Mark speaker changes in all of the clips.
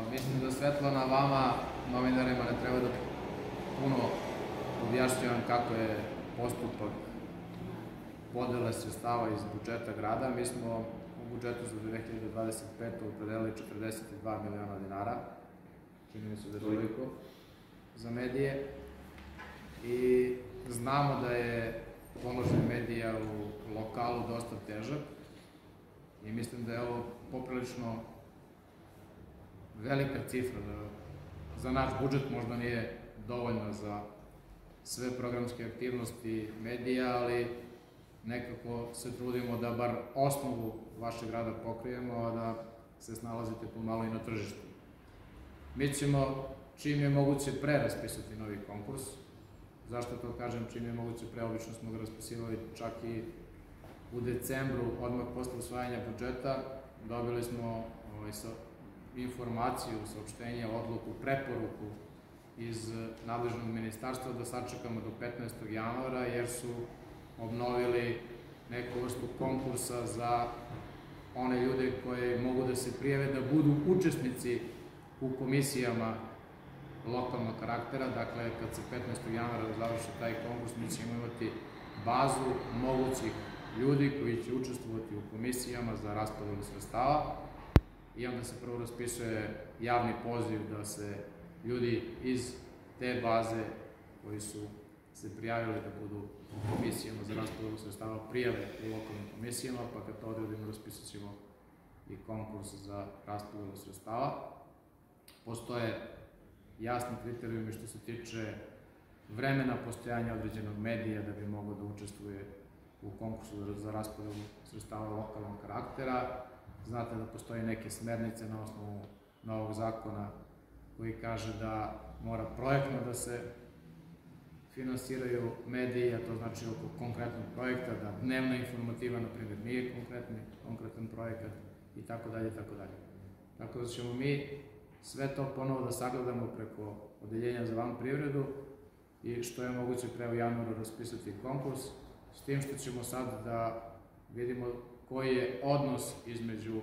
Speaker 1: Mislim da Svetlana vama, novinarima, ne treba da puno objašnjavam kako je postupak podele sredstava iz budžeta grada. Mi smo u budžetu za 2025. opredelili 42 miliona dinara, čini mi se da je toliko, za medije. I znamo da je položaj medija u lokalu dosta težak i mislim da je ovo poprilično velika cifra. Za naš budžet možda nije dovoljno za sve programske aktivnosti medija, ali nekako se trudimo da bar osnovu vašeg rada pokrijemo, a da se snalazite pomalo i na tržištu. Mi ćemo čim je moguće pre raspisati novi konkurs. Zašto to kažem čim je moguće pre? Obično smo ga raspisivali čak i u decembru, odmah posle usvajanja budžeta. Dobili smo informaciju, saopštenje, odluku, preporuku iz nadležnog ministarstva da sačekamo do 15. januara, jer su obnovili neku vrstu konkursa za one ljude koji mogu da se prijave da budu učesnici u komisijama lokalnog karaktera. Dakle, kad se 15. januara završi taj konkurs, mi ćemo imati bazu mogućih ljudi koji će učestvovati u komisijama za raspodelu sredstava i onda se prvo raspisuje javni poziv da se ljudi iz te baze koji su se prijavili da budu u komisijama za raspodelu sredstava prijave u lokalnim komisijama, pa kad to odredimo raspisat ćemo i konkurs za raspodelu sredstava. Postoje jasni kriterijumi što se tiče vremena postojanja određenog medija da bi mogao da učestvuje u konkursu za raspodelu sredstava lokalnog karaktera. Znate da postoje neke smernice na osnovu novog zakona koji kaže da mora projektno da se finansiraju mediji, a to znači oko konkretnog projekta, da dnevna informativa, na primjer, nije konkretan projekat i tako dalje, i tako dalje. Tako da ćemo mi sve to ponovo da sagledamo preko Odeljenja za vanprivredu i što je moguće pre u januaru raspisati konkurs, s tim što ćemo sad da vidimo koji je odnos između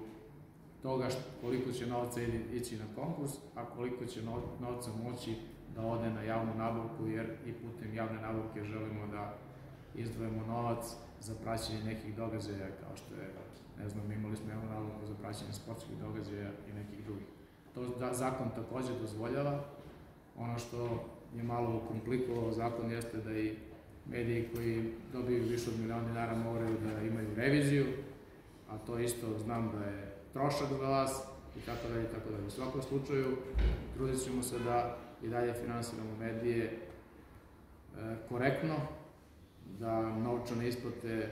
Speaker 1: toga koliko će novca ići na konkurs, a koliko će novca moći da ode na javnu nabavku, jer i putem javne nabavke želimo da izdvojimo novac za praćenje nekih događaja, kao što je, ne znam, imali smo javnu nabavku za praćenje sportskih događaja i nekih drugih. To zakon takođe dozvoljava. Ono što je malo komplikovao zakon jeste da i mediji koji dobiju više od miliona dinara moraju da imaju reviziju, a to isto znam da je trošak za vas i tako dalje, i tako dalje. U svakom slučaju, trudit ćemo se da i dalje finansiramo medije korektno, da novčane isplate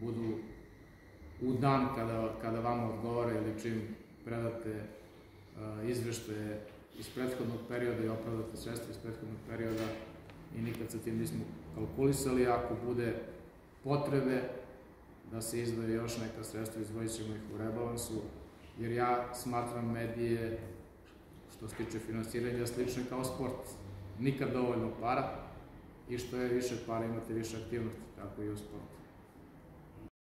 Speaker 1: budu u dan kada vama odgovara ili čim predate izveštaje iz prethodnog perioda i opravdate sredstva iz prethodnog perioda i nikad sa tim nismo kalkulisali. Ako bude potrebe da se izdvoje još neka sredstva, izdvojit ćemo ih u rebalansu, jer ja smatram medije, što se tiče finansiranja, slično kao sport. Nikad dovoljno para i što je više para imate više aktivnosti, tako i u sportu.